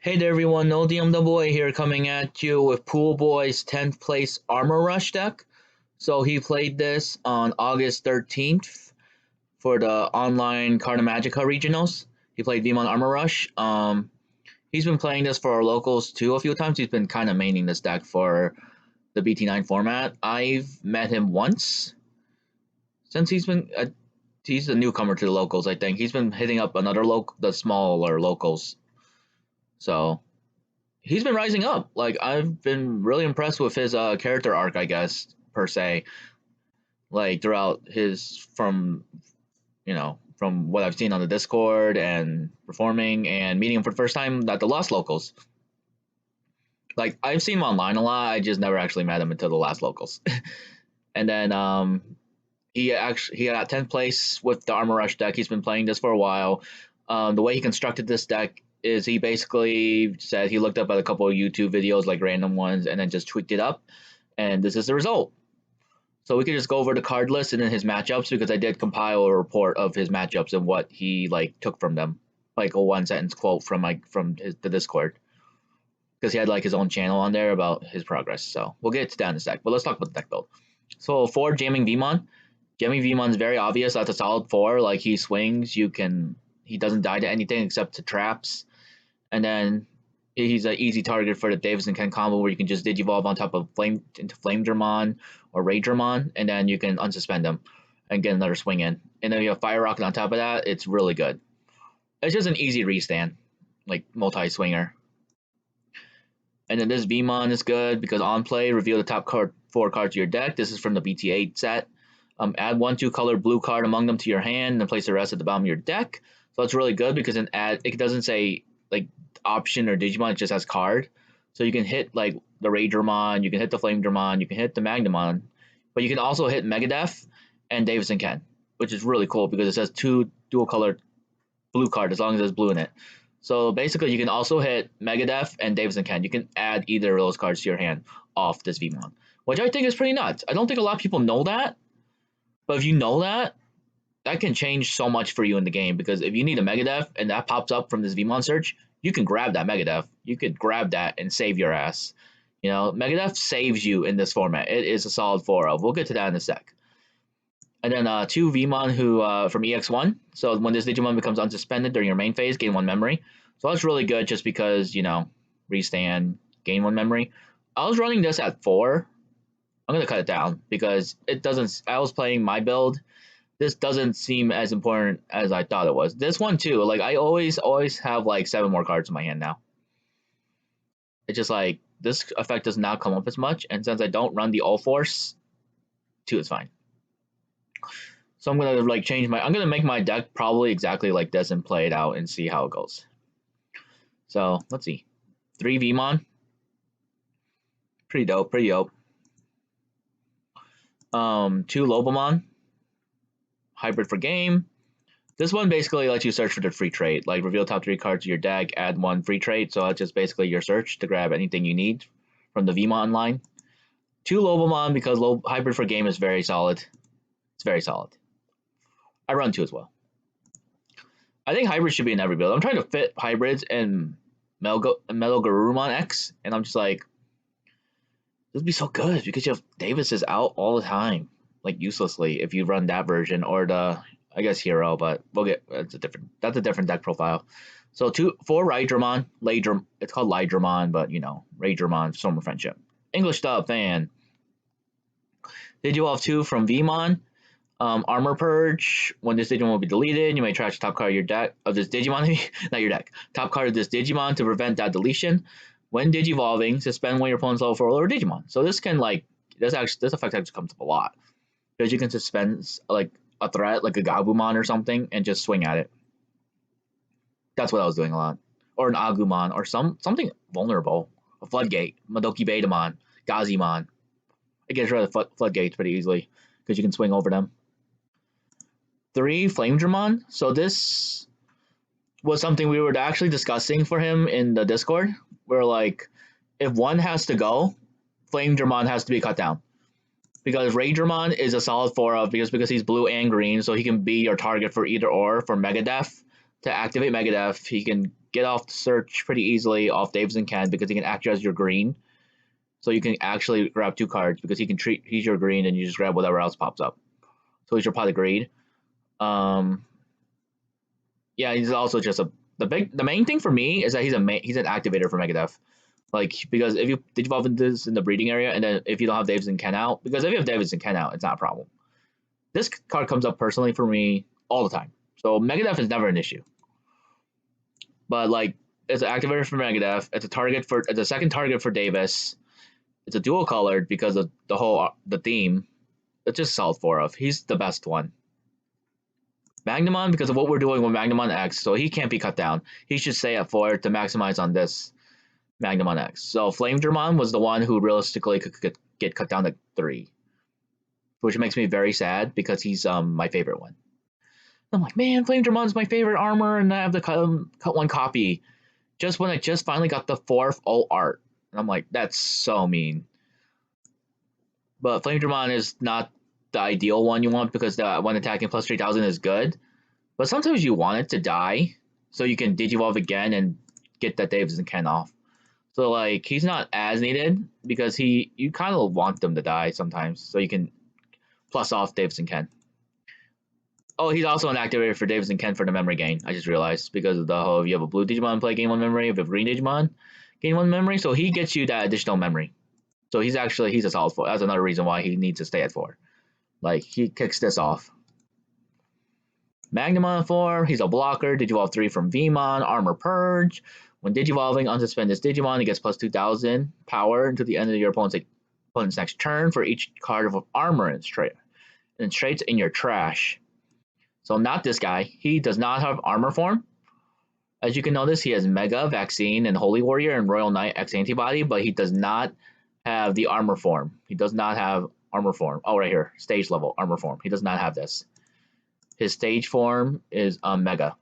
Hey there everyone, No DM the Boy here coming at you with Pool Boy's 10th place Armor Rush deck. So he played this on August 13th for the online Carta Magica regionals. He played Veemon Armor Rush. He's been playing this for our locals too a few times. He's been kind of maining this deck for the BT9 format. I've met him once since he's a newcomer to the locals, I think. He's been hitting up the smaller locals. So he's been rising up. Like, I've been really impressed with his character arc, I guess, per se. Like, throughout from what I've seen on the Discord and performing and meeting him for the first time at the Lost Locals. Like, I've seen him online a lot. I just never actually met him until the last Locals. And then he got 10th place with the Armor Rush deck. He's been playing this for a while. The way he constructed this deck is he basically said he looked up at a couple of YouTube videos, like random ones, and then just tweaked it up. And this is the result. So we could just go over the card list and then his matchups, because I did compile a report of his matchups and what he took from them, like a one sentence quote from the Discord, because he had his own channel on there about his progress. So we'll get to that in a sec. But let's talk about the deck build. So for Jamming Veemon, is very obvious. That's a solid 4. Like, he swings, he doesn't die to anything except to traps. And then he's an easy target for the Davis and Ken combo, where you can just Digivolve on top of Flamedramon or Raydramon, and then you can unsuspend him and get another swing in. And then you have Fire Rocket on top of that. It's really good. It's just an easy restand, like multi-swinger. And then this Veemon is good because on play, reveal the top 4 cards of your deck. This is from the BT8 set. Add 1 2-color blue card among them to your hand, and then place the rest at the bottom of your deck. So it's really good because it doesn't say option or Digimon, it just has card. So you can hit the Raydramon, you can hit the Flamedramon, you can hit the Magnamon, but you can also hit Megadeth and Davis and Ken, which is really cool because it says 2 dual colored blue card as long as there's blue in it. So basically you can also hit Megadeth and Davis and Ken. You can add either of those cards to your hand off this Veemon, which I think is pretty nuts. I don't think a lot of people know that, but if you know that can change so much for you in the game, because if you need a Megadeth and that pops up from this Veemon search, you can grab that Megadeth. You could grab that and save your ass. Megadeth saves you in this format. It is a solid 4-0. We'll get to that in a sec. And then 2 Veemon who from EX1. So when this Digimon becomes unsuspended during your main phase, gain 1 memory. So that's really good just because, restand, gain 1 memory. I was running this at 4. I'm going to cut it down because I was playing my build. This doesn't seem as important as I thought it was. This one too, I always have 7 more cards in my hand now. It's just this effect does not come up as much, and since I don't run the All Force, 2 is fine. So I'm gonna I'm gonna make my deck probably exactly like this and play it out and see how it goes. So let's see. 3 Veemon. Pretty dope, 2 Lobomon. Hybrid for game. This one basically lets you search for the free trait, reveal top 3 cards of your deck, add 1 free trait. So that's just basically your search to grab anything you need from the Veemon line. 2 Lobomon because hybrid for game is very solid. It's very solid. I run 2 as well. I think hybrids should be in every build. I'm trying to fit hybrids in MetalGarurumon X, and I'm just this would be so good because you have Davis is out all the time. Uselessly if you run that version or the hero, but that's a different deck profile. So 4 Raydramon, it's called Lydramon, but Raydramon, Storm of Friendship. English dub fan. Digivolve 2 from Veemon. Armor Purge. When this Digimon will be deleted, you may trash the top card of your deck of this Digimon, not your deck. Top card of this Digimon to prevent that deletion. When Digivolving, suspend one of your opponent's level 4 or lower Digimon. So this can this effect actually comes up a lot. Because you can suspend a threat like a Gabumon or something and just swing at it. That's what I was doing a lot. Or an Agumon or something vulnerable. A Floodgate, Madoki Betamon, Gazimon. It gets rid of the Floodgates pretty easily because you can swing over them. 3 Flamedramon. So this was something we were actually discussing for him in the Discord. Where if one has to go, Flamedramon has to be cut down. Because Raydramon is a solid 4-of because he's blue and green, so he can be your target for either or. For Megadeth, to activate Megadeth, he can get off the search pretty easily off Davidson can because he can act as your green. So you can actually grab 2 cards because he's your green and you just grab whatever else pops up. So he's your pot of greed. Yeah, he's also just the main thing for me is that he's an activator for Megadeth. Like, because if you Digivolve this in the breeding area, and then if you don't have Davidson Ken out, because if you have Davidson Ken out, it's not a problem. This card comes up personally for me all the time. So Megadeth is never an issue. But like, it's an activator for Megadeth. It's a second target for Davis. It's a dual colored because of the theme. It's just solid 4 of. He's the best one. Magnamon, because of what we're doing with Magnamon X, so he can't be cut down. He should stay at 4 to maximize on this Magnamon X. So Flamedramon was the one who realistically could get cut down to 3. Which makes me very sad because he's my favorite one. I'm like, man, Flamedramon's my favorite armor, and I have the cut 1 copy. Just when I just finally got the 4th alt art. And I'm like, that's so mean. But Flamedramon is not the ideal one you want because the one attacking plus 3000 is good. But sometimes you want it to die so you can Digivolve again and get that Davidson Ken off. So like, he's not as needed because you kind of want them to die sometimes so you can plus off Davidson Ken. Oh, he's also an activator for Davidson Ken for the memory gain. I just realized because of the whole, if you have a blue Digimon play gain 1 memory, if you have a green Digimon gain 1 memory, so he gets you that additional memory. So he's a solid 4. That's another reason why he needs to stay at 4. Like, he kicks this off. Magnamon 4, he's a blocker. Digivolve 3 from Veemon, Armor Purge. When Digivolving, unsuspend this Digimon, he gets plus 2000 power until the end of your opponent's next turn for each card of armor in its traits in your trash. So not this guy. He does not have armor form. As you can notice, he has Mega, Vaccine, and Holy Warrior, and Royal Knight X Antibody, but he does not have the armor form. He does not have armor form. Oh, right here. Stage level armor form. He does not have this. His stage form is Mega.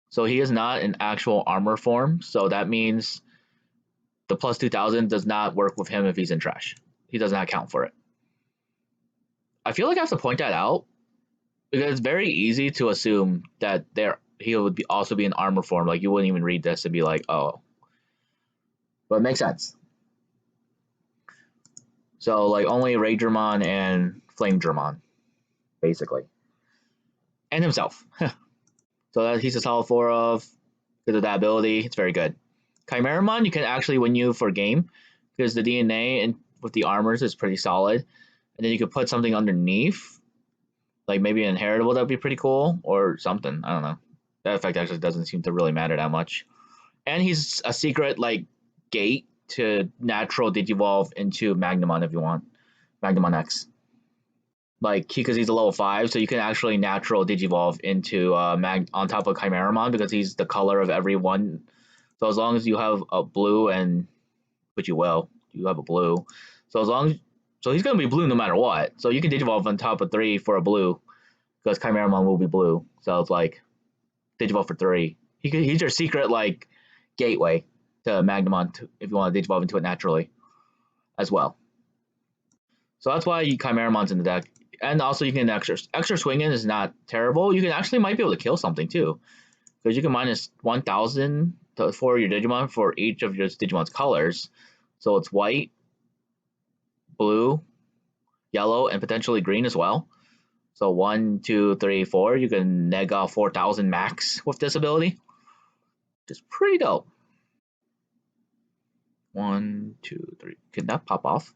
So he is not an actual armor form. So that means the plus 2000 does not work with him if he's in trash. He does not count for it. I feel like I have to point that out because it's very easy to assume that he would also be an armor form. Like, you wouldn't even read this and be like, oh. But it makes sense. So, like, only Raidramon and Flamedramon, basically. And himself. So he's a solid 4 of. Because of that ability, it's very good. Chimeramon, you can actually win you for game. Because the DNA and with the armors is pretty solid. And then you could put something underneath. Like maybe an inheritable, that would be pretty cool. Or something, I don't know. That effect actually doesn't seem to really matter that much. And he's a secret, like, gate to natural Digivolve into Magnamon if you want. Magnamon X. Like, because he's a level 5, so you can actually natural Digivolve into on top of Chimeramon because he's the color of every one. So as long as you have a blue which you will, you have a blue. So he's going to be blue no matter what. So you can Digivolve on top of 3 for a blue because Chimeramon will be blue. So it's like, Digivolve for 3. He's your secret, like, gateway to Magnamon if you want to Digivolve into it naturally as well. So that's why Chimeramon's in the deck. And also you can extra swinging is not terrible. You can actually might be able to kill something too. Because you can minus 1000 for your Digimon for each of your Digimon's colors. So it's white, blue, yellow, and potentially green as well. So 1, 2, 3, 4. You can neg off 4000 max with this ability. Which is pretty dope. 1, 2, 3. Can that pop off?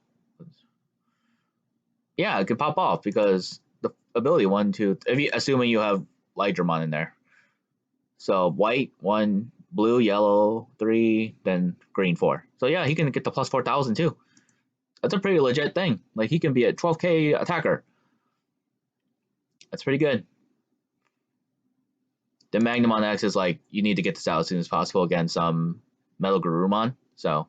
Yeah, it could pop off because the ability 1, 2. Assuming you have Lightramon in there. So white 1, blue, yellow 3, then green 4. So yeah, he can get the plus 4000 too. That's a pretty legit thing. Like, he can be a 12k attacker. That's pretty good. The Magnamon X is like, you need to get this out as soon as possible against MetalGarurumon. So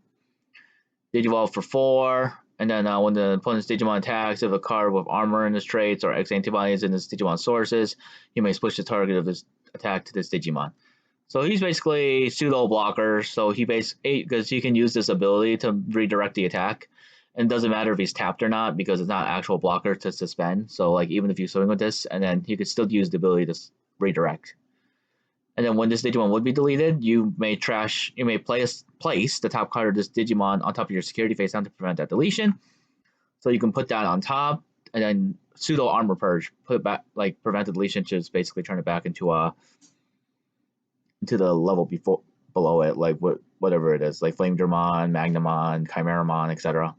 Digivolve for 4. And then when the opponent's Digimon attacks, if a card with armor in his traits or X antibodies in his Digimon sources, he may switch the target of his attack to this Digimon. So he's basically pseudo blocker. So because he can use this ability to redirect the attack, and it doesn't matter if he's tapped or not because it's not actual blocker to suspend. So like, even if you swing with this, and then he could still use the ability to redirect. And then when this Digimon would be deleted, you may place the top card of this Digimon on top of your security face down to prevent that deletion. So you can put that on top, and then pseudo armor purge, put it back, like prevent the deletion, just basically turn it back into the level below it, like whatever it is, like Flamedramon, Magnamon, Chimeramon, etc.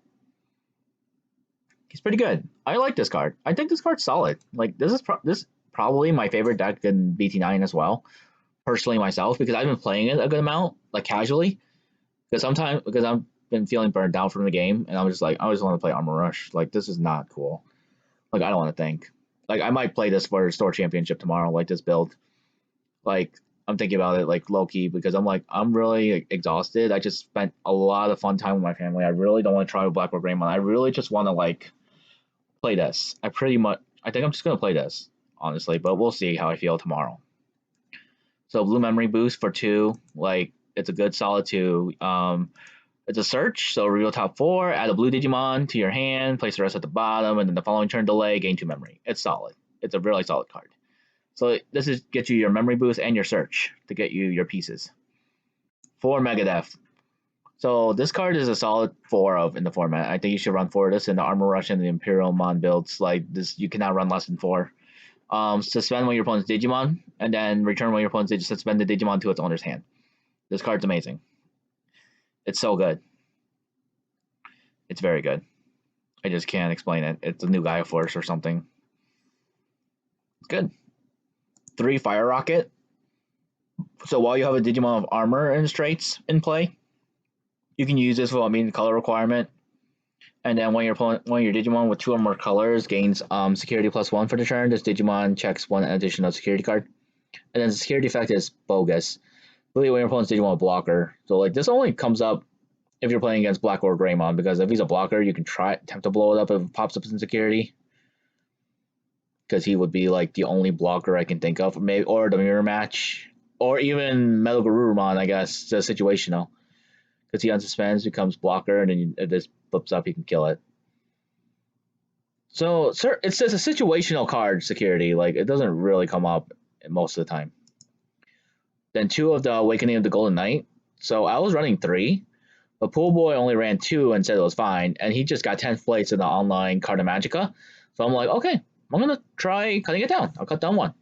He's pretty good. I like this card. I think this card's solid. Like this is probably my favorite deck in BT9 as well, personally myself, because I've been playing it a good amount, like casually. Because I've been feeling burned out from the game, and I'm just like, I just want to play Armor Rush. Like this is not cool. Like I don't want to think. Like I might play this for store championship tomorrow, like this build. Like I'm thinking about it like low key because I'm really exhausted. I just spent a lot of fun time with my family. I really don't want to try with BlackWarGreymon. I really just want to like play this. I think I'm just gonna play this, honestly, but we'll see how I feel tomorrow. So blue memory boost for 2, like it's a good solid 2. It's a search, so reveal top 4, add a blue Digimon to your hand, place the rest at the bottom, and then the following turn delay, gain 2 memory. It's solid. It's a really solid card. So this is get you your memory boost and your search to get you your pieces. 4 Megadeth. So this card is a solid 4 of in the format. I think you should run 4 of this in the Armor Rush and the Imperialdramon builds. Like this, you cannot run less than 4. Suspend one of your opponent's Digimon, and then return one of your opponent's Digimon. Suspend the Digimon to its owner's hand. This card's amazing. It's so good. It's very good. I just can't explain it. It's a new Gaia Force or something. It's good. 3 Fire Rocket. So while you have a Digimon of Armor and Traits in play, you can use this without meeting the color requirement. And then when your Digimon with 2 or more colors gains security +1 for the turn, this Digimon checks 1 additional security card. And then the security effect is bogus. Really, when your opponent's Digimon with blocker. So like this only comes up if you're playing against BlackWarGreymon, because if he's a blocker, you can attempt to blow it up if it pops up in security. Because he would be like the only blocker I can think of, maybe, or the mirror match, or even MetalGarurumon, I guess, it's situational. Because he unsuspends, becomes blocker, and then if this flips up, you can kill it. So, sir, it's just a situational card security. Like it doesn't really come up most of the time. Then 2 of the Awakening of the Golden Knight. So I was running 3, but Pool Boy only ran 2 and said it was fine, and he just got 10th place in the online Carta Magica. So I'm like, okay, I'm gonna try cutting it down. I'll cut down 1.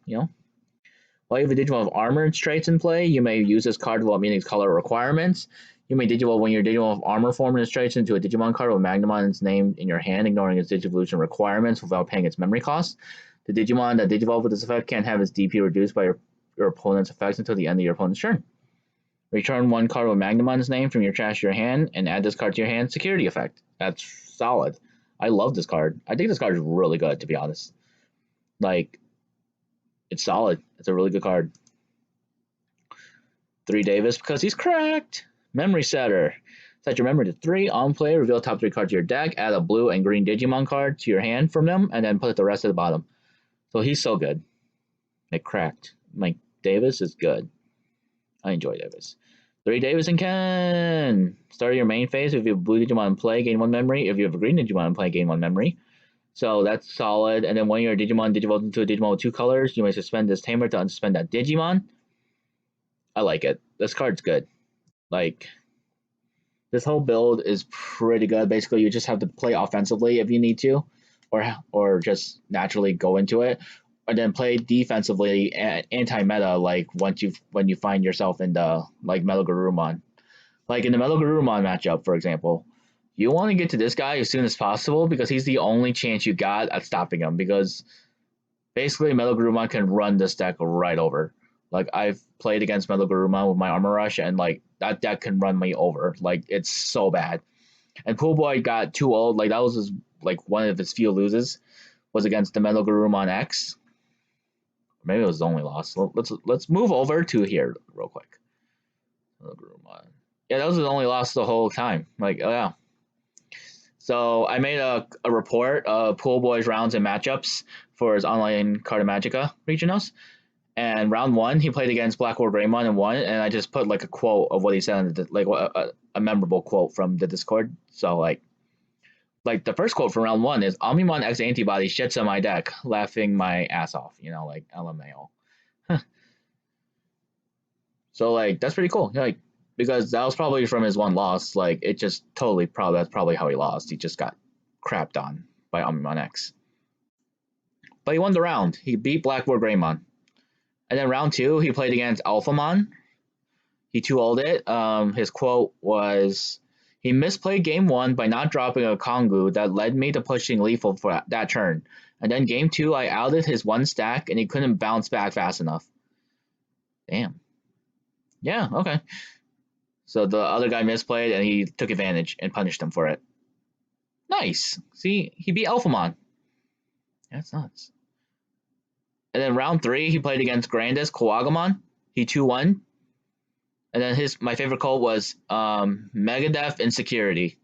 While you have a Digimon of Armor and Traits in play, you may use this card without meeting its color requirements. You may Digivolve when your Digimon of Armor form and its traits into a Digimon card with Magnamon named in your hand, ignoring its Digivolution requirements without paying its memory cost. The Digimon that Digivolve with this effect can't have its DP reduced by your opponent's effects until the end of your opponent's turn. Return 1 card with Magnamon's name from your trash to your hand, and add this card to your hand. Security effect. That's solid. I love this card. I think this card is really good, to be honest. Like, it's solid. It's a really good card. 3 Davis, because he's cracked. Memory Setter. Set your memory to 3. On play, reveal top 3 cards of your deck. Add a blue and green Digimon card to your hand from them, and then put the rest at the bottom. So he's so good. Like, cracked. Like, Davis is good. I enjoy Davis. 3 Davis and Ken. Start your main phase. If you have a blue Digimon in play, gain 1 memory. If you have a green Digimon in play, gain 1 memory. So that's solid. And then when your Digimon digivolves into a Digimon with 2 colors, you may suspend this Tamer to unsuspend that Digimon. I like it. This card's good. Like, this whole build is pretty good. Basically, you just have to play offensively if you need to, or just naturally go into it, or then play defensively anti-meta. Like when you find yourself in the like MetalGarurumon, like in the MetalGarurumon matchup, for example, you want to get to this guy as soon as possible because he's the only chance you got at stopping him. Because basically, MetalGarurumon can run this deck right over. Like I've played against MetalGarurumon with my Armor Rush, and like that deck can run me over. Like it's so bad. And Pool Boy got too old. Like that was his, like one of his few loses was against the MetalGarurumon X. Maybe it was his only loss. Let's move over to here real quick. MetalGarurumon. Yeah, that was his only loss the whole time. Like oh yeah. So I made a report of Pool Boy's rounds and matchups for his online Carta Magica regionals. And round 1, he played against BlackWarGreymon and won. And I just put like a quote of what he said, like a memorable quote from the Discord. So like the first quote from round 1 is Omnimon X antibody shits on my deck, laughing my ass off. Like LMAO. So like that's pretty cool. Like because that was probably from his one loss. Like it just totally probably that's probably how he lost. He just got crapped on by Alphamon X. But he won the round. He beat BlackWarGreymon. And then round two, he played against Alphamon. He 2-0'd it. His quote was, he misplayed game one by not dropping a Kongu that led me to pushing Lethal for that turn. And then game two, I outed his one stack and he couldn't bounce back fast enough. Damn. Yeah, okay. So the other guy misplayed and he took advantage and punished him for it. Nice. See, he beat Alphamon. That's nuts. And then round three, he played against Grandis Kawagamon. He 2-1. And then my favorite quote was Megadeth Insecurity.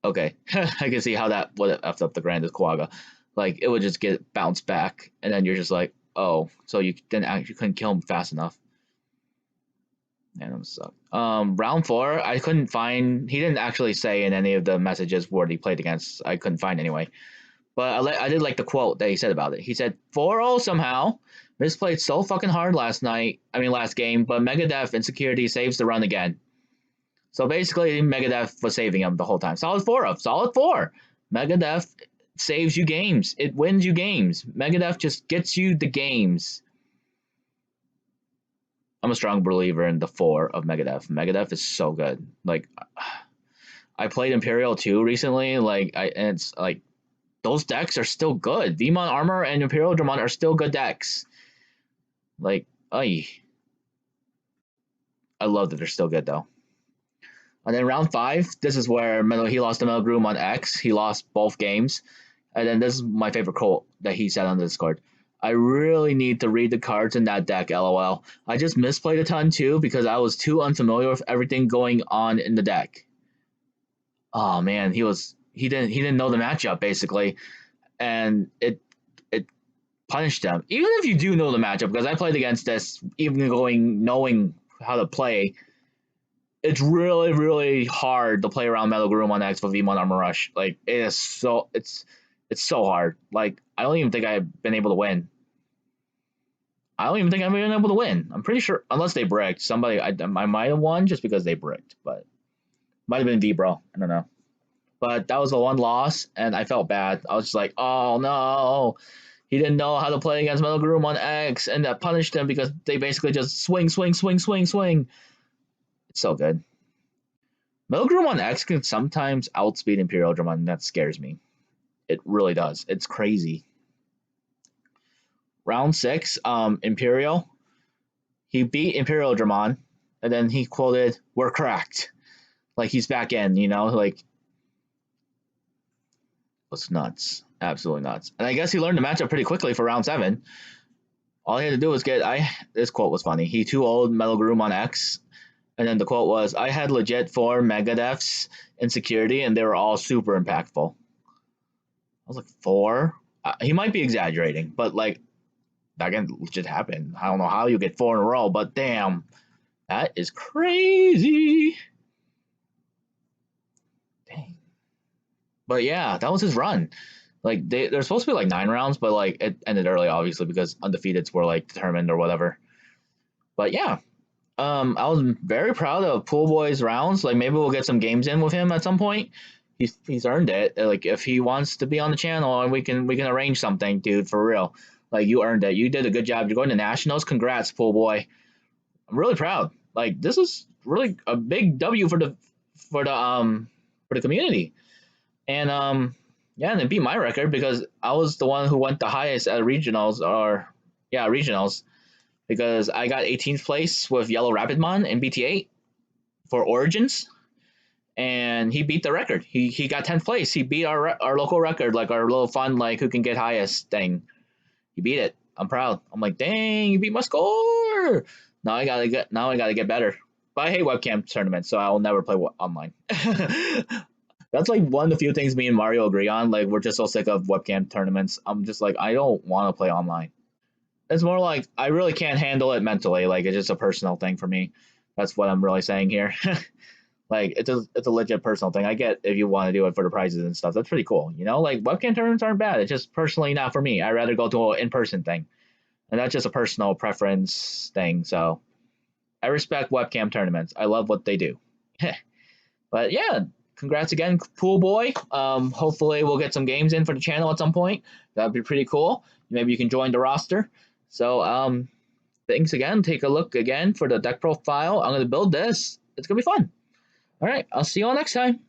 Okay. I can see how that would have effed up the Grandis Kawaga. Like it would just get bounced back, and then you're just like, oh, so you couldn't kill him fast enough. Man, that suck. Round four, I couldn't find. He didn't actually say in any of the messages what he played against. I couldn't find anyway. But I did like the quote that he said about it. He said 4-0 somehow. Misplayed so fucking hard last game, but Megadeth Insecurity saves the run again. So basically, Megadeth was saving him the whole time. Solid 4. Megadeth saves you games. It wins you games. Megadeth just gets you the games. I'm a strong believer in the 4 of Megadeth. Megadeth is so good. Like, I played Imperial 2 recently. And it's like, those decks are still good. Veemon Armor and Imperialdramon are still good decks. Like, I love that they're still good though. And then round 5, this is where he lost to MetalGarurumon X. He lost both games. And then this is my favorite quote that he said on the Discord. I really need to read the cards in that deck, lol. I just misplayed a ton too because I was too unfamiliar with everything going on in the deck. Oh man, he didn't know the matchup basically. And it punished him. Even if you do know the matchup, because I played against this, even knowing how to play, it's really, really hard to play around MetalGarurumon X with Veemon Armor Rush. Like it's so hard. Like I don't even think I've been able to win. I'm pretty sure, unless they bricked. Somebody, I might have won just because they bricked, but might have been V-Bro. I don't know. But that was the one loss, and I felt bad. I was just like, oh no. He didn't know how to play against MetalGarurumon X, and that punished him because they basically just swing. It's so good. MetalGarurumon X can sometimes outspeed Imperialdramon, and that scares me. It really does. It's crazy. Round 6, Imperial. He beat Imperialdramon, and then he quoted, "We're cracked." Like he's back in, like it's nuts. Absolutely nuts. And I guess he learned the matchup pretty quickly for round 7. All he had to do was this quote was funny. He 2-0'd MetalGarurumon X, and then the quote was, I had legit 4 Megadeths in security, and they were all super impactful. I was like, 4? He might be exaggerating, but like, that can legit happen. I don't know how you get 4 in a row, but damn, that is crazy. Dang. But yeah, that was his run. Like they're supposed to be like 9 rounds, but like it ended early, obviously, because undefeateds were like determined or whatever. But yeah, I was very proud of Pool Boy's rounds. Like maybe we'll get some games in with him at some point. He's earned it. Like if he wants to be on the channel, and we can arrange something, dude, for real. Like you earned it. You did a good job. You're going to nationals. Congrats, Pool Boy. I'm really proud. Like this is really a big W for the community. And yeah, and it beat my record because I was the one who went the highest at regionals because I got 18th place with Yellow Rapidmon in BT8 for Origins, and he beat the record. He got 10th place. He beat our local record, like our little fun, like who can get highest thing. He beat it. I'm proud. I'm like, dang, you beat my score. Now I gotta get better. But I hate webcam tournaments, so I'll never play online. That's like one of the few things me and Mario agree on. Like we're just so sick of webcam tournaments. I'm just like, I don't want to play online. It's more like I really can't handle it mentally. Like it's just a personal thing for me. That's what I'm really saying here. Like it's a legit personal thing. I get if you want to do it for the prizes and stuff. That's pretty cool. Like webcam tournaments aren't bad. It's just personally not for me. I'd rather go to an in-person thing. and that's just a personal preference thing. So I respect webcam tournaments. I love what they do. But yeah, congrats again, Pool Boy. Hopefully we'll get some games in for the channel at some point. That'd be pretty cool. Maybe you can join the roster. So thanks again. Take a look again for the deck profile. I'm gonna build this. It's gonna be fun. All right, I'll see you all next time.